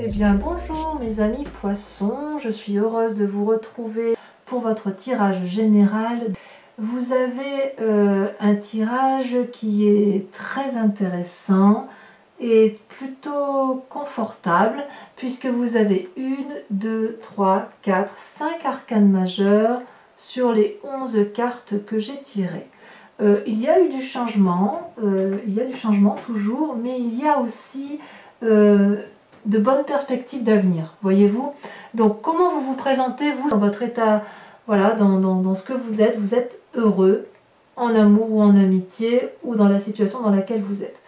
Eh bien bonjour mes amis poissons, je suis heureuse de vous retrouver pour votre tirage général. Vous avez un tirage qui est très intéressant et plutôt confortable puisque vous avez 1, 2, 3, 4, 5 arcanes majeures sur les 11 cartes que j'ai tirées. Il y a eu du changement, toujours, mais il y a aussi de bonnes perspectives d'avenir, voyez-vous. Donc comment vous vous présentez, vous, dans votre état, voilà, dans ce que vous êtes heureux, en amour ou en amitié, ou dans la situation dans laquelle vous êtes.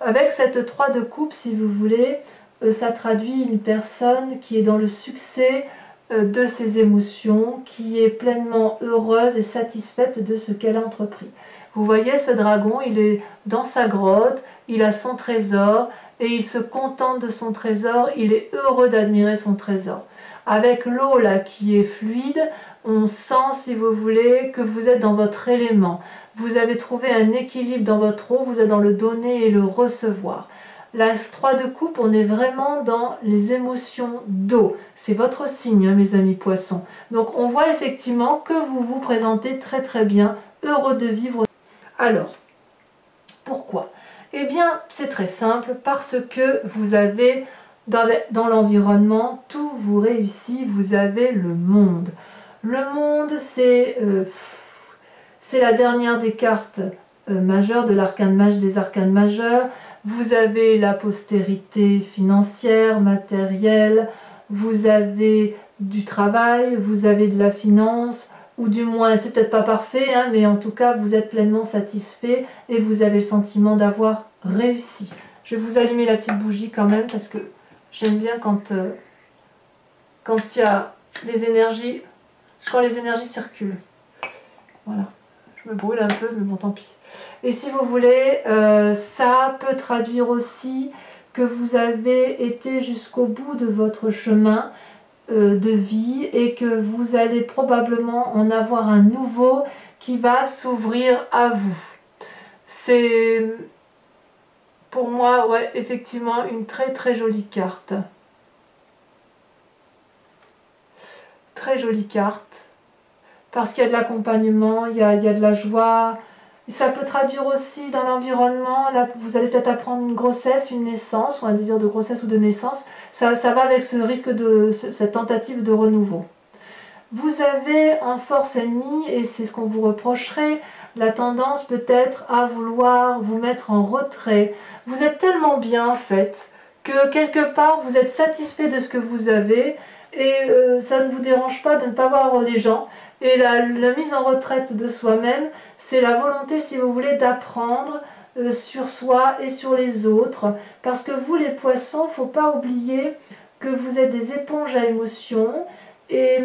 Avec cette 3 de coupe, si vous voulez, ça traduit une personne qui est dans le succès de ses émotions, qui est pleinement heureuse et satisfaite de ce qu'elle a entrepris. Vous voyez ce dragon, il est dans sa grotte, il a son trésor et il se contente de son trésor, il est heureux d'admirer son trésor. Avec l'eau là qui est fluide, on sent, si vous voulez, que vous êtes dans votre élément. Vous avez trouvé un équilibre dans votre eau, vous êtes dans le donner et le recevoir. La 3 de coupe, on est vraiment dans les émotions d'eau. C'est votre signe, hein, mes amis poissons. Donc on voit effectivement que vous vous présentez très très bien, heureux de vivre. Alors, pourquoi? Eh bien, c'est très simple, parce que vous avez dans l'environnement, tout vous réussit, vous avez le monde. Le monde, c'est la dernière des cartes majeures, de l'arcane majeur, des arcanes majeurs. Vous avez la postérité financière, matérielle, vous avez du travail, vous avez de la finance, ou du moins, c'est peut-être pas parfait, hein, mais en tout cas, vous êtes pleinement satisfait et vous avez le sentiment d'avoir réussi. Je vais vous allumer la petite bougie quand même, parce que j'aime bien quand il y a des énergies, quand les énergies circulent. Voilà. Je me brûle un peu, mais bon, tant pis. Et si vous voulez, ça peut traduire aussi que vous avez été jusqu'au bout de votre chemin de vie et que vous allez probablement en avoir un nouveau qui va s'ouvrir à vous. C'est pour moi, ouais, effectivement, une très très jolie carte. Très jolie carte. Parce qu'il y a de l'accompagnement, il y a de la joie. Ça peut traduire aussi dans l'environnement, là vous allez peut-être apprendre une grossesse, une naissance, ou un désir de grossesse ou de naissance. Ça va avec ce risque de cette tentative de renouveau. Vous avez en force ennemie, et c'est ce qu'on vous reprocherait, la tendance peut-être à vouloir vous mettre en retrait. Vous êtes tellement bien en fait, que quelque part vous êtes satisfait de ce que vous avez, et ça ne vous dérange pas de ne pas voir les gens. Et la mise en retraite de soi-même, c'est la volonté, si vous voulez, d'apprendre sur soi et sur les autres. Parce que vous, les poissons, il ne faut pas oublier que vous êtes des éponges à émotions. Et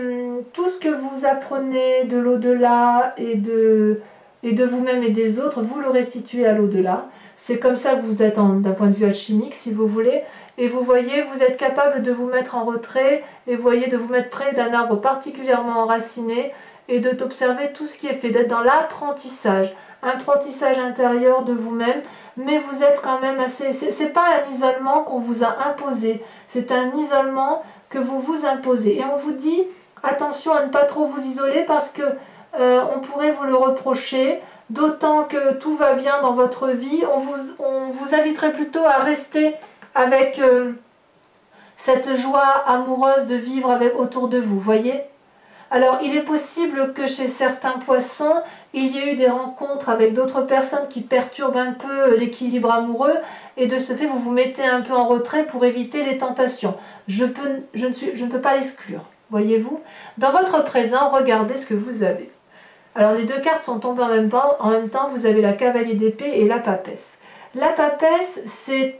tout ce que vous apprenez de l'au-delà et de vous-même et des autres, vous le restituez à l'au-delà. C'est comme ça que vous êtes d'un point de vue alchimique, si vous voulez. Et vous voyez, vous êtes capable de vous mettre en retrait, et vous voyez, de vous mettre près d'un arbre particulièrement enraciné, et de t'observer tout ce qui est fait, d'être dans l'apprentissage, apprentissage intérieur de vous-même, mais vous êtes quand même assez... C'est pas un isolement qu'on vous a imposé, c'est un isolement que vous vous imposez. Et on vous dit, attention à ne pas trop vous isoler, parce que on pourrait vous le reprocher, d'autant que tout va bien dans votre vie. On vous inviterait plutôt à rester avec cette joie amoureuse de vivre autour de vous, voyez. Alors il est possible que chez certains poissons, il y ait eu des rencontres avec d'autres personnes qui perturbent un peu l'équilibre amoureux, et de ce fait vous vous mettez un peu en retrait pour éviter les tentations. Je ne peux pas l'exclure, voyez-vous. Dans votre présent, regardez ce que vous avez. Alors les deux cartes sont tombées en même temps, vous avez la cavalier d'épée et la papesse. La papesse, c'est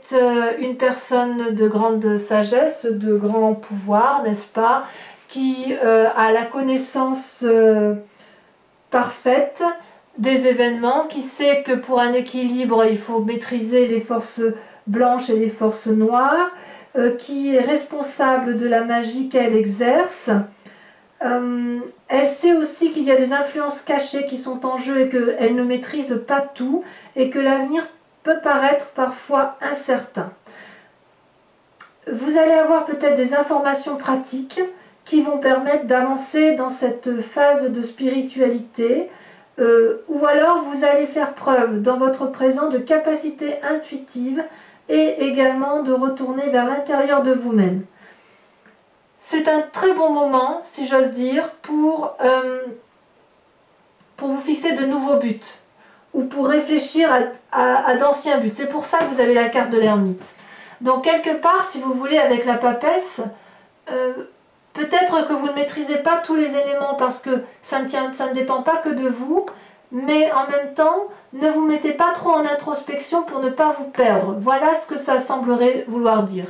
une personne de grande sagesse, de grand pouvoir, n'est-ce pas, qui a la connaissance parfaite des événements, qui sait que pour un équilibre, il faut maîtriser les forces blanches et les forces noires, qui est responsable de la magie qu'elle exerce. Elle sait aussi qu'il y a des influences cachées qui sont en jeu et qu'elle ne maîtrise pas tout, et que l'avenir peut paraître parfois incertain. vous allez avoir peut-être des informations pratiques qui vont permettre d'avancer dans cette phase de spiritualité, ou alors vous allez faire preuve dans votre présent de capacité intuitive et également de retourner vers l'intérieur de vous-même. C'est un très bon moment, si j'ose dire, pour vous fixer de nouveaux buts ou pour réfléchir à d'anciens buts. C'est pour ça que vous avez la carte de l'ermite. Donc quelque part, si vous voulez, avec la papesse, peut-être que vous ne maîtrisez pas tous les éléments parce que ça ne dépend pas que de vous, mais en même temps, ne vous mettez pas trop en introspection pour ne pas vous perdre. Voilà ce que ça semblerait vouloir dire.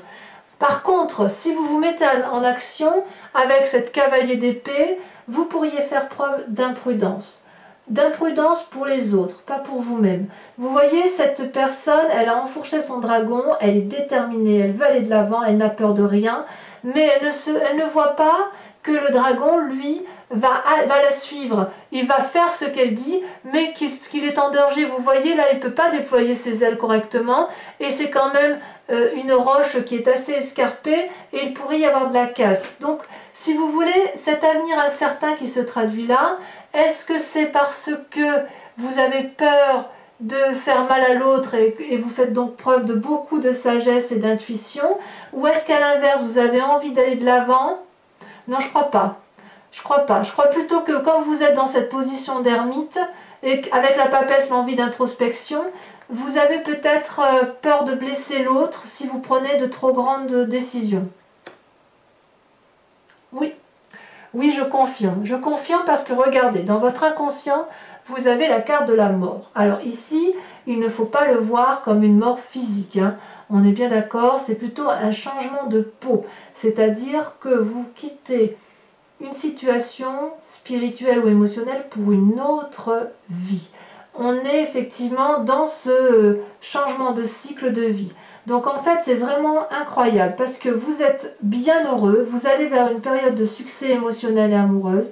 Par contre, si vous vous mettez en action avec cette cavalier d'épée, vous pourriez faire preuve d'imprudence. D'imprudence pour les autres, pas pour vous-même. Vous voyez, cette personne, elle a enfourché son dragon, elle est déterminée, elle veut aller de l'avant, elle n'a peur de rien, mais elle ne voit pas que le dragon, lui, va la suivre. Il va faire ce qu'elle dit, mais qu'il est en danger. Vous voyez, là, il ne peut pas déployer ses ailes correctement, et c'est quand même une roche qui est assez escarpée, et il pourrait y avoir de la casse. Donc, si vous voulez, cet avenir incertain qui se traduit là, est-ce que c'est parce que vous avez peur de faire mal à l'autre et vous faites donc preuve de beaucoup de sagesse et d'intuition, ou est-ce qu'à l'inverse, vous avez envie d'aller de l'avant? Non, je crois pas. Je crois pas. Je crois plutôt que quand vous êtes dans cette position d'ermite, et avec la papesse, l'envie d'introspection, vous avez peut-être peur de blesser l'autre si vous prenez de trop grandes décisions. Oui. Oui, je confirme. Je confirme parce que regardez, dans votre inconscient, vous avez la carte de la mort. Alors ici, il ne faut pas le voir comme une mort physique, hein. On est bien d'accord, c'est plutôt un changement de peau. C'est-à-dire que vous quittez une situation spirituelle ou émotionnelle pour une autre vie. On est effectivement dans ce changement de cycle de vie. Donc en fait, c'est vraiment incroyable parce que vous êtes bien heureux, vous allez vers une période de succès émotionnel et amoureuse.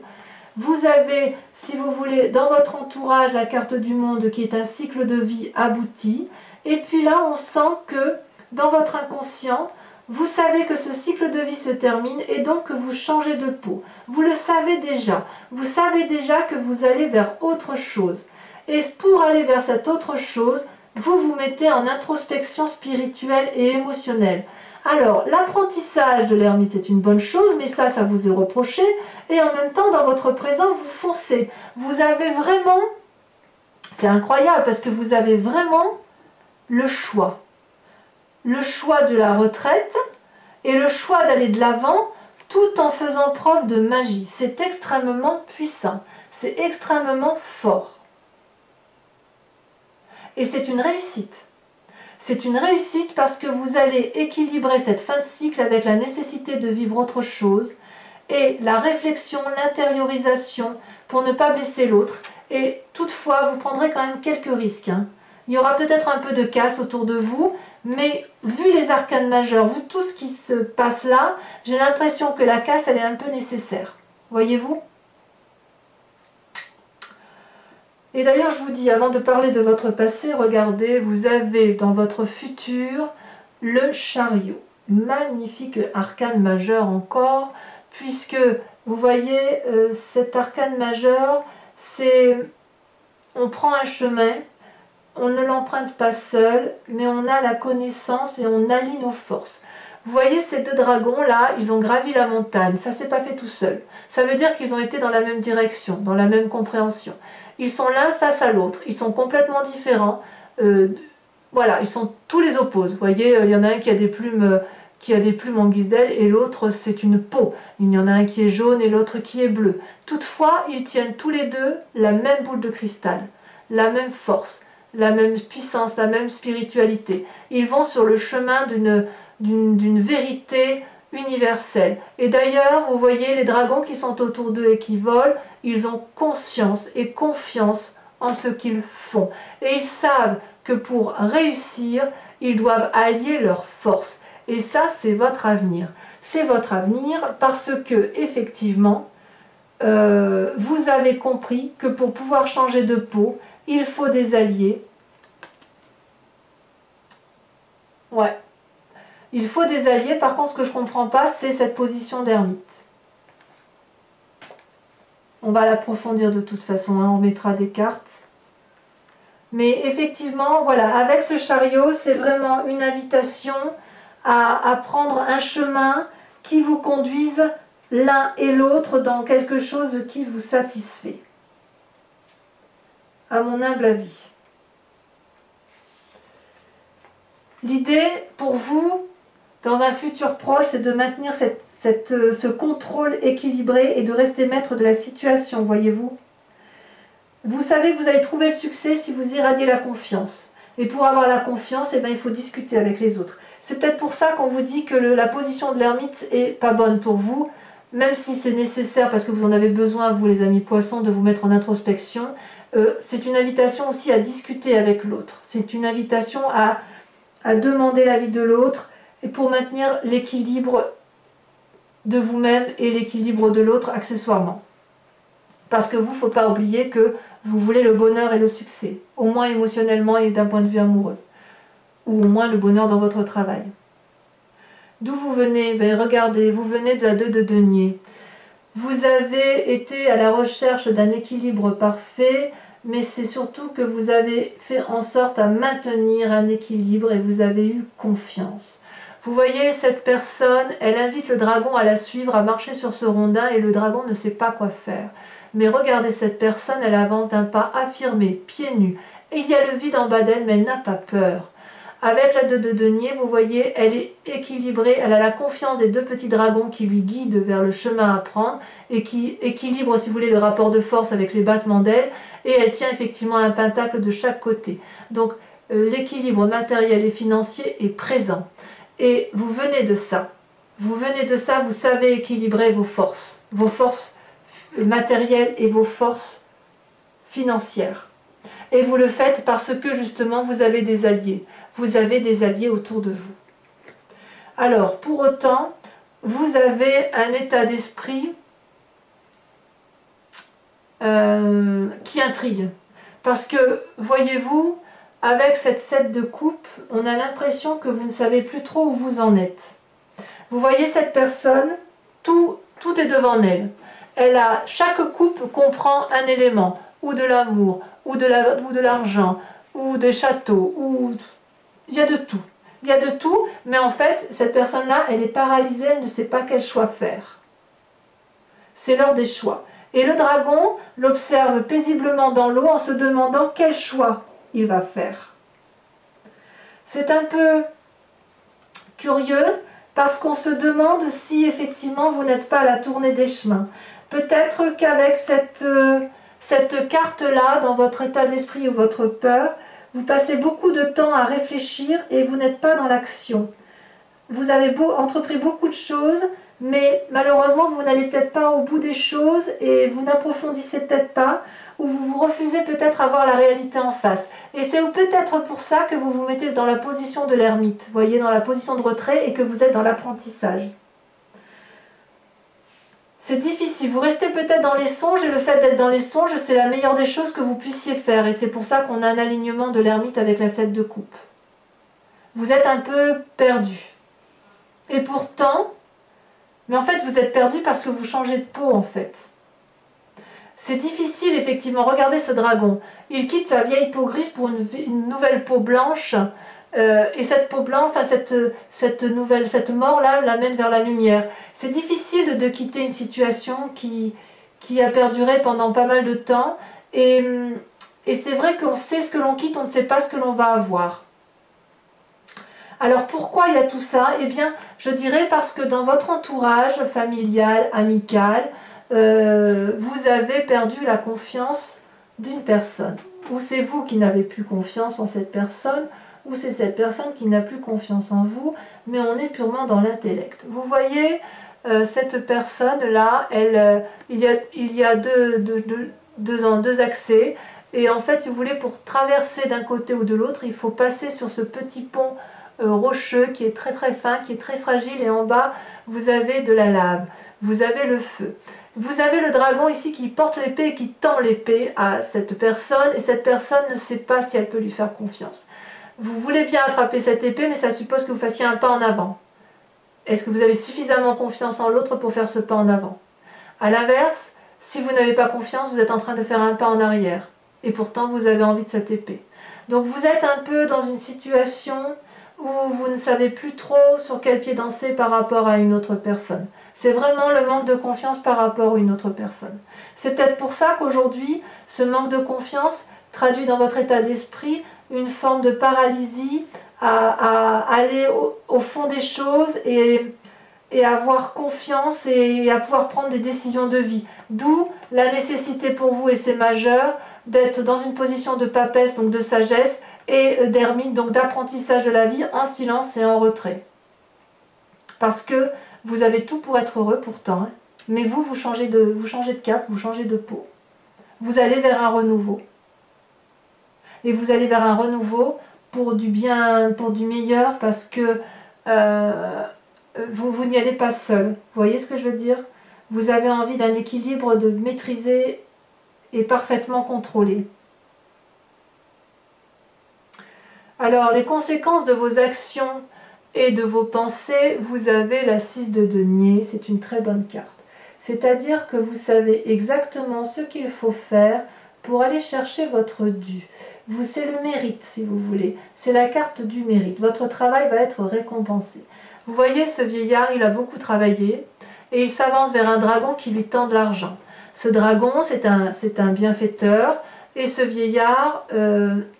Vous avez, si vous voulez, dans votre entourage, la carte du monde qui est un cycle de vie abouti. Et puis là, on sent que dans votre inconscient, vous savez que ce cycle de vie se termine et donc que vous changez de peau. Vous le savez déjà. Vous savez déjà que vous allez vers autre chose. Et pour aller vers cette autre chose, vous vous mettez en introspection spirituelle et émotionnelle. Alors, l'apprentissage de l'ermite, c'est une bonne chose, mais ça vous est reproché. Et en même temps, dans votre présent, vous foncez. Vous avez vraiment, c'est incroyable, parce que vous avez vraiment le choix. Le choix de la retraite et le choix d'aller de l'avant, tout en faisant preuve de magie. C'est extrêmement puissant. C'est extrêmement fort. Et c'est une réussite. C'est une réussite parce que vous allez équilibrer cette fin de cycle avec la nécessité de vivre autre chose et la réflexion, l'intériorisation pour ne pas blesser l'autre. Et toutefois, vous prendrez quand même quelques risques, hein. Il y aura peut-être un peu de casse autour de vous, mais vu les arcanes majeures, vu tout ce qui se passe là, j'ai l'impression que la casse, elle est un peu nécessaire. Voyez-vous ? Et d'ailleurs, je vous dis, avant de parler de votre passé, regardez, vous avez dans votre futur le chariot. Magnifique arcane majeur encore, puisque vous voyez, cet arcane majeur, c'est on prend un chemin, on ne l'emprunte pas seul, mais on a la connaissance et on allie nos forces. Vous voyez ces deux dragons là, ils ont gravi la montagne, ça s'est pas fait tout seul. Ça veut dire qu'ils ont été dans la même direction, dans la même compréhension. Ils sont l'un face à l'autre, ils sont complètement différents. Voilà, ils sont tous les opposés. Vous voyez, il y en a un qui a des plumes en guise d'aile et l'autre c'est une peau. Il y en a un qui est jaune et l'autre qui est bleu. Toutefois, ils tiennent tous les deux la même boule de cristal, la même force, la même puissance, la même spiritualité. Ils vont sur le chemin d'une vérité universelle. Et d'ailleurs, vous voyez les dragons qui sont autour d'eux et qui volent, ils ont conscience et confiance en ce qu'ils font. Et ils savent que pour réussir, ils doivent allier leurs forces. Et ça, c'est votre avenir. C'est votre avenir parce que, effectivement, vous avez compris que pour pouvoir changer de peau, il faut des alliés. Ouais. Il faut des alliés. Par contre, ce que je ne comprends pas, c'est cette position d'ermite. On va l'approfondir de toute façon, hein, on mettra des cartes. Mais effectivement, voilà, avec ce chariot, c'est vraiment une invitation à prendre un chemin qui vous conduise l'un et l'autre dans quelque chose qui vous satisfait. À mon humble avis. L'idée pour vous, dans un futur proche, c'est de maintenir ce contrôle équilibré et de rester maître de la situation, voyez-vous. Vous savez que vous allez trouver le succès si vous irradiez la confiance. Et pour avoir la confiance, eh bien, il faut discuter avec les autres. C'est peut-être pour ça qu'on vous dit que la position de l'ermite n'est pas bonne pour vous, même si c'est nécessaire parce que vous en avez besoin, vous les amis poissons, de vous mettre en introspection. C'est une invitation aussi à discuter avec l'autre. C'est une invitation à demander l'avis de l'autre et pour maintenir l'équilibre de vous-même et l'équilibre de l'autre accessoirement. Parce que vous, il ne faut pas oublier que vous voulez le bonheur et le succès, au moins émotionnellement et d'un point de vue amoureux, ou au moins le bonheur dans votre travail. D'où vous venez? Ben, regardez, vous venez de la 2 de denier. Vous avez été à la recherche d'un équilibre parfait, mais c'est surtout que vous avez fait en sorte à maintenir un équilibre et vous avez eu confiance. Vous voyez, cette personne, elle invite le dragon à la suivre, à marcher sur ce rondin et le dragon ne sait pas quoi faire. Mais regardez cette personne, elle avance d'un pas affirmé, pieds nus. Et il y a le vide en bas d'elle, mais elle n'a pas peur. Avec la 2 de denier, vous voyez, elle est équilibrée, elle a la confiance des 2 petits dragons qui lui guident vers le chemin à prendre et qui équilibrent, si vous voulez, le rapport de force avec les battements d'ailes. Et elle tient effectivement un pentacle de chaque côté. Donc l'équilibre matériel et financier est présent. Et vous venez de ça. Vous venez de ça, vous savez équilibrer vos forces matérielles et vos forces financières. Et vous le faites parce que justement vous avez des alliés. Vous avez des alliés autour de vous. Alors, pour autant, vous avez un état d'esprit qui intrigue. Parce que, voyez-vous, avec cette 7 de coupe, on a l'impression que vous ne savez plus trop où vous en êtes. Vous voyez cette personne, tout est devant elle. Chaque coupe comprend un élément, ou de l'amour, ou de l'argent, ou des châteaux, ou... Il y a de tout. Il y a de tout, mais en fait, cette personne-là, elle est paralysée, elle ne sait pas quel choix faire. C'est l'heure des choix. Et le dragon l'observe paisiblement dans l'eau en se demandant quel choix il va faire. C'est un peu curieux parce qu'on se demande si effectivement vous n'êtes pas à la tournée des chemins. Peut-être qu'avec cette carte-là, dans votre état d'esprit ou votre peur, vous passez beaucoup de temps à réfléchir et vous n'êtes pas dans l'action. Vous avez entrepris beaucoup de choses, mais malheureusement vous n'allez peut-être pas au bout des choses et vous n'approfondissez peut-être pas, ou vous vous refusez peut-être à voir la réalité en face. Et c'est peut-être pour ça que vous vous mettez dans la position de l'ermite, voyez, dans la position de retrait et que vous êtes dans l'apprentissage. C'est difficile, vous restez peut-être dans les songes et le fait d'être dans les songes, c'est la meilleure des choses que vous puissiez faire et c'est pour ça qu'on a un alignement de l'ermite avec la 7 de coupe. Vous êtes un peu perdu. Et pourtant, mais en fait vous êtes perdu parce que vous changez de peau en fait. C'est difficile effectivement, regardez ce dragon, il quitte sa vieille peau grise pour une nouvelle peau blanche et cette peau blanche, enfin cette mort-là l'amène vers la lumière. C'est difficile de quitter une situation qui a perduré pendant pas mal de temps et c'est vrai qu'on sait ce que l'on quitte, on ne sait pas ce que l'on va avoir. Alors pourquoi il y a tout ça? Eh bien, je dirais parce que dans votre entourage familial, amical, vous avez perdu la confiance d'une personne. Ou c'est vous qui n'avez plus confiance en cette personne, ou c'est cette personne qui n'a plus confiance en vous, mais on est purement dans l'intellect. Vous voyez, cette personne-là, il y a deux accès, et en fait, si vous voulez, pour traverser d'un côté ou de l'autre, il faut passer sur ce petit pont rocheux qui est très très fin, qui est très fragile, et en bas, vous avez de la lave, vous avez le feu. Vous avez le dragon ici qui porte l'épée et qui tend l'épée à cette personne, et cette personne ne sait pas si elle peut lui faire confiance. Vous voulez bien attraper cette épée, mais ça suppose que vous fassiez un pas en avant. est-ce que vous avez suffisamment confiance en l'autre pour faire ce pas en avant? À l'inverse, si vous n'avez pas confiance, vous êtes en train de faire un pas en arrière. Et pourtant, vous avez envie de cette épée. Donc vous êtes un peu dans une situation où vous ne savez plus trop sur quel pied danser par rapport à une autre personne. C'est vraiment le manque de confiance par rapport à une autre personne. C'est peut-être pour ça qu'aujourd'hui, ce manque de confiance traduit dans votre état d'esprit une forme de paralysie à aller au fond des choses et avoir confiance et à pouvoir prendre des décisions de vie. D'où la nécessité pour vous, et c'est majeur, d'être dans une position de papesse, donc de sagesse, et d'ermite, donc d'apprentissage de la vie en silence et en retrait. Parce que vous avez tout pour être heureux pourtant, hein, mais vous changez de cap, vous changez de peau. Vous allez vers un renouveau. Et vous allez vers un renouveau pour du bien, pour du meilleur, parce que vous n'y allez pas seul. Vous voyez ce que je veux dire? Vous avez envie d'un équilibre de maîtriser et parfaitement contrôlé. Alors, les conséquences de vos actions et de vos pensées, vous avez la 6 de denier, c'est une très bonne carte. C'est-à-dire que vous savez exactement ce qu'il faut faire pour aller chercher votre dû. C'est le mérite, si vous voulez. C'est la carte du mérite. Votre travail va être récompensé. Vous voyez, ce vieillard, il a beaucoup travaillé et il s'avance vers un dragon qui lui tend de l'argent. Ce dragon, c'est un bienfaiteur et ce vieillard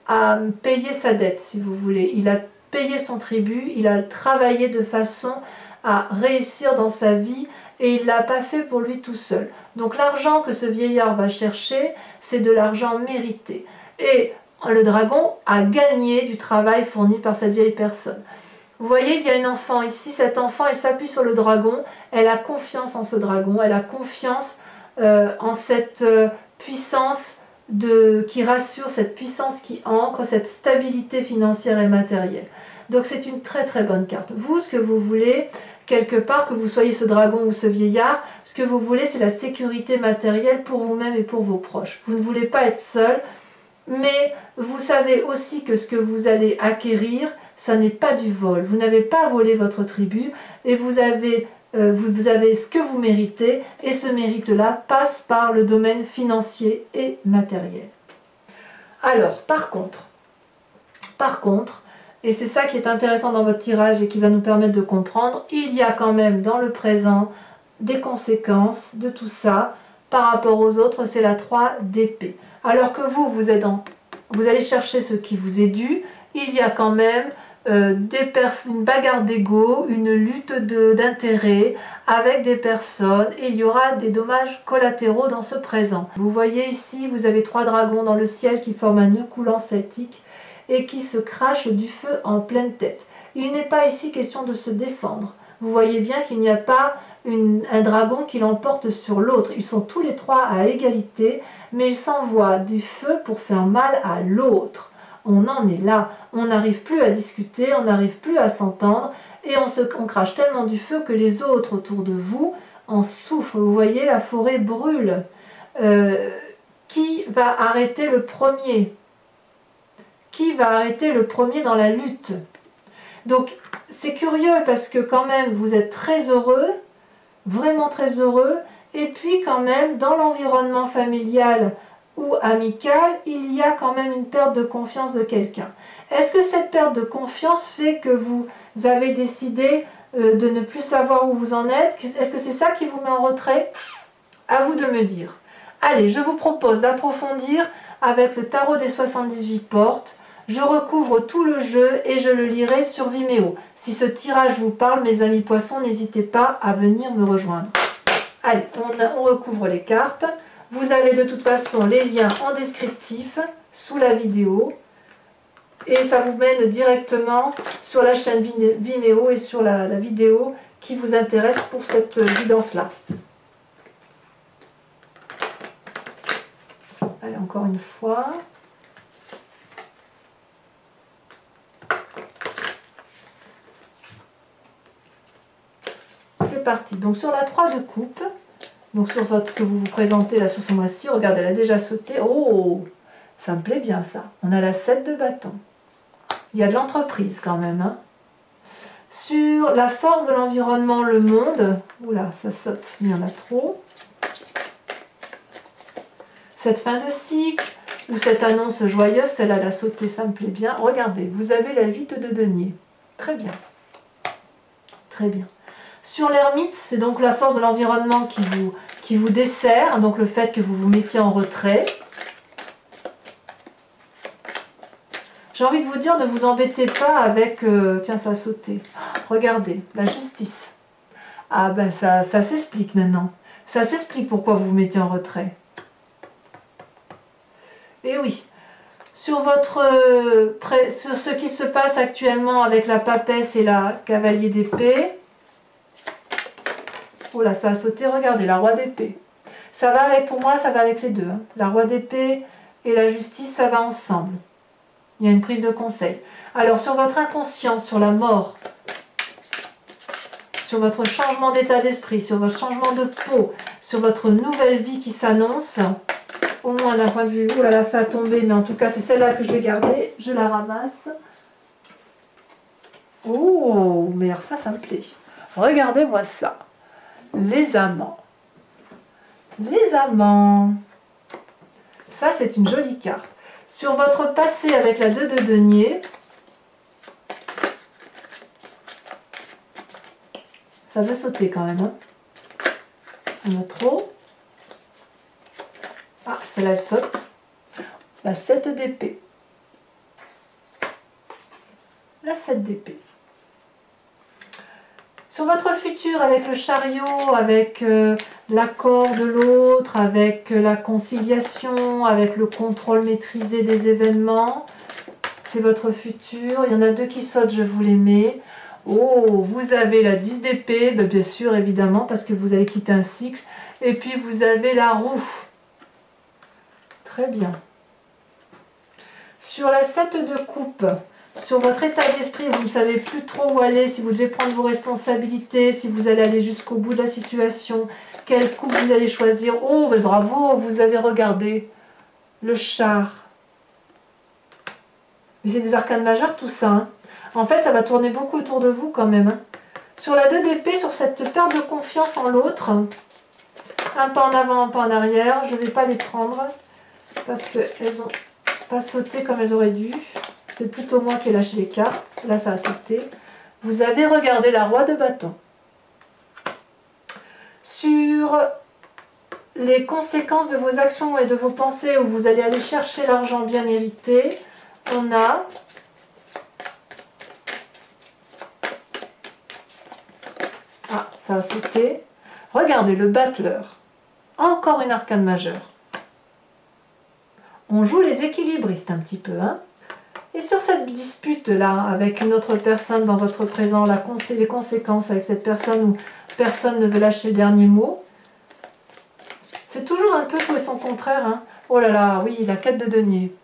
a payé sa dette, si vous voulez. Il a payé son tribut, il a travaillé de façon à réussir dans sa vie et il ne l'a pas fait pour lui tout seul. Donc l'argent que ce vieillard va chercher, c'est de l'argent mérité. Et le dragon a gagné du travail fourni par cette vieille personne. Vous voyez, il y a une enfant ici, cet enfant, elle s'appuie sur le dragon, elle a confiance en ce dragon, elle a confiance en cette puissance qui rassure, cette puissance qui ancre, cette stabilité financière et matérielle. Donc c'est une très très bonne carte. Vous, ce que vous voulez, quelque part, que vous soyez ce dragon ou ce vieillard, ce que vous voulez, c'est la sécurité matérielle pour vous-même et pour vos proches. Vous ne voulez pas être seul, mais vous savez aussi que ce que vous allez acquérir, ça n'est pas du vol. Vous n'avez pas volé votre tribu et vous avez ce que vous méritez, et ce mérite-là passe par le domaine financier et matériel. Alors, par contre, et c'est ça qui est intéressant dans votre tirage et qui va nous permettre de comprendre, il y a quand même dans le présent des conséquences de tout ça par rapport aux autres, c'est la 3 d'épée. Alors que vous allez chercher ce qui vous est dû, il y a quand même une bagarre d'ego, une lutte d'intérêt avec des personnes, et il y aura des dommages collatéraux dans ce présent. Vous voyez ici, vous avez 3 dragons dans le ciel qui forment un nœud coulant celtique et qui se crachent du feu en pleine tête. Il n'est pas ici question de se défendre. Vous voyez bien qu'il n'y a pas un dragon qui l'emporte sur l'autre. Ils sont tous les 3 à égalité, mais ils s'envoient du feu pour faire mal à l'autre. On en est là, on n'arrive plus à discuter, on n'arrive plus à s'entendre, et on crache tellement du feu que les autres autour de vous en souffrent. Vous voyez, la forêt brûle. Qui va arrêter le premier? Qui va arrêter le premier dans la lutte? Donc c'est curieux parce que quand même vous êtes très heureux, vraiment très heureux, et puis quand même dans l'environnement familial ou amical, il y a quand même une perte de confiance de quelqu'un. Est-ce que cette perte de confiance fait que vous avez décidé de ne plus savoir où vous en êtes? Est-ce que c'est ça qui vous met en retrait? À vous de me dire. Allez, je vous propose d'approfondir avec le tarot des 78 portes. Je recouvre tout le jeu et je le lirai sur Vimeo. Si ce tirage vous parle, mes amis poissons, n'hésitez pas à venir me rejoindre. Allez, on recouvre les cartes. Vous avez de toute façon les liens en descriptif sous la vidéo. Et ça vous mène directement sur la chaîne Vimeo et sur la vidéo qui vous intéresse pour cette guidance-là. Allez, encore une fois. C'est parti. Donc sur la 3 de coupe, donc sur ce que vous vous présentez là sur ce mois-ci, regardez, elle a déjà sauté. Oh, ça me plaît bien ça. On a la 7 de bâton. Il y a de l'entreprise quand même. Hein. Sur la force de l'environnement, le monde. Oula, ça saute, il y en a trop. Cette fin de cycle, ou cette annonce joyeuse, celle-là, elle a sauté, ça me plaît bien. Regardez, vous avez la 8 de denier. Très bien. Très bien. Sur l'ermite, c'est donc la force de l'environnement qui vous dessert, donc le fait que vous vous mettiez en retrait. J'ai envie de vous dire, ne vous embêtez pas avec... tiens, ça a sauté. Regardez, la justice. Ah ben ça s'explique maintenant. Ça s'explique pourquoi vous vous mettez en retrait. Et oui, sur ce qui se passe actuellement avec la papesse et la cavalier d'épée. Oh là, ça a sauté, regardez, la roi d'épée. Ça va avec, pour moi, ça va avec les deux. Hein. La roi d'épée et la justice, ça va ensemble. Il y a une prise de conseil. Alors, sur votre inconscient, sur la mort, sur votre changement d'état d'esprit, sur votre changement de peau, sur votre nouvelle vie qui s'annonce, au moins d'un point de vue, oh là là, ça a tombé, mais en tout cas, c'est celle-là que je vais garder. Je la ramasse. Oh, mais alors ça me plaît. Regardez-moi ça. Les amants. Les amants. Ça, c'est une jolie carte. Sur votre passé avec la 2 de denier, ça veut sauter quand même. Hein. Il y en a trop. Ah, celle-là, elle saute. La 7 d'épée. La 7 d'épée. Sur votre futur, avec le chariot, avec l'accord de l'autre, avec la conciliation, avec le contrôle maîtrisé des événements, c'est votre futur. Il y en a 2 qui sautent, je vous les mets. Oh, vous avez la 10 d'épée, ben bien sûr, évidemment, parce que vous allez quitter un cycle. Et puis, vous avez la roue. Très bien. Sur la 7 de coupe, sur votre état d'esprit, vous ne savez plus trop où aller, si vous devez prendre vos responsabilités, si vous allez aller jusqu'au bout de la situation, quelle coupe vous allez choisir. Oh, mais bravo, vous avez regardé le char. Mais c'est des arcanes majeures tout ça. Hein. En fait, ça va tourner beaucoup autour de vous quand même. Hein. Sur la 2 d'épée, sur cette perte de confiance en l'autre, un pas en avant, un pas en arrière, je ne vais pas les prendre parce qu'elles n'ont pas sauté comme elles auraient dû. C'est plutôt moi qui ai lâché les cartes. Là, ça a sauté. Vous avez regardé la roi de bâton. Sur les conséquences de vos actions et de vos pensées où vous allez aller chercher l'argent bien mérité, on a ah, ça a sauté. Regardez, le battleur. Encore une arcane majeure. On joue les équilibristes un petit peu, hein. Et sur cette dispute-là, avec une autre personne dans votre présent, les conséquences avec cette personne où personne ne veut lâcher le dernier mot, c'est toujours un peu tout et son contraire. Hein. Oh là là, oui, la 4 de denier.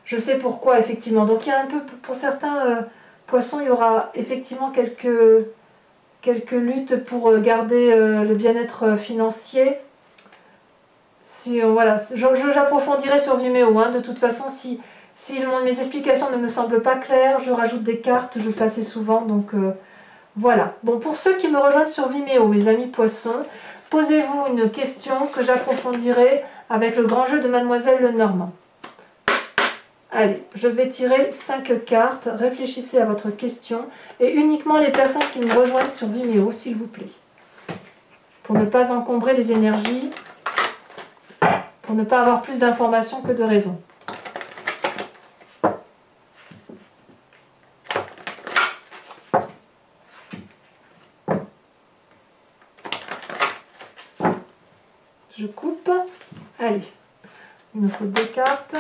Je sais pourquoi, effectivement. Donc il y a un peu, pour certains poissons, il y aura effectivement quelques luttes pour garder le bien-être financier. Si, voilà, j'approfondirai sur Vimeo. Hein. De toute façon, si mes explications ne me semblent pas claires, je rajoute des cartes, je fais assez souvent, donc voilà. Bon, pour ceux qui me rejoignent sur Vimeo, mes amis poissons, posez-vous une question que j'approfondirai avec le grand jeu de Mademoiselle Lenormand. Allez, je vais tirer 5 cartes, réfléchissez à votre question, et uniquement les personnes qui me rejoignent sur Vimeo, s'il vous plaît. Pour ne pas encombrer les énergies, pour ne pas avoir plus d'informations que de raisons. Je coupe. Allez, il nous faut 2 cartes.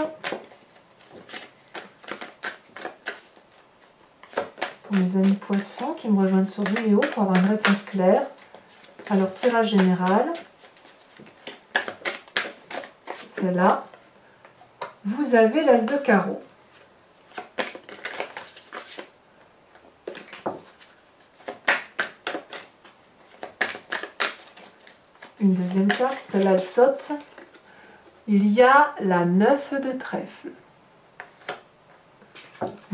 Pour mes amis poissons qui me rejoignent sur Vimeo pour avoir une réponse claire. Alors, tirage général. C'est là. Vous avez l'as de carreau. Une deuxième carte, celle-là elle saute. Il y a la 9 de trèfle.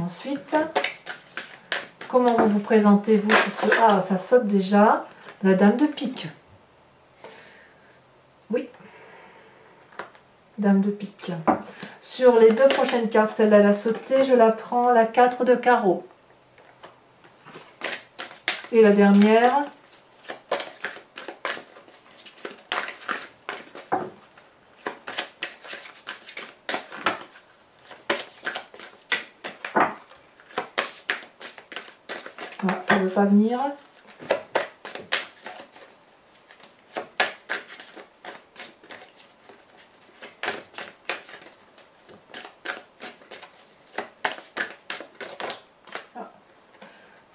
Ensuite, Comment vous vous présentez, vous, sur ce... Ah, ça saute déjà. La dame de pique. Oui. Dame de pique. Sur les deux prochaines cartes, celle-là, elle a sauté. Je la prends, la 4 de carreau. Et la dernière. Ah, ça ne veut pas venir.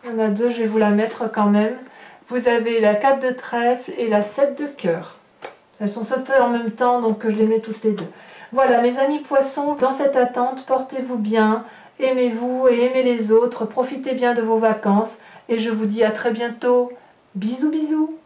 Il y en a deux, je vais vous la mettre quand même. Vous avez la 4 de trèfle et la 7 de cœur. Elles sont sautées en même temps, donc je les mets toutes les deux. Voilà, mes amis poissons, dans cette attente, portez-vous bien, aimez-vous et aimez les autres, profitez bien de vos vacances, et je vous dis à très bientôt. Bisous, bisous!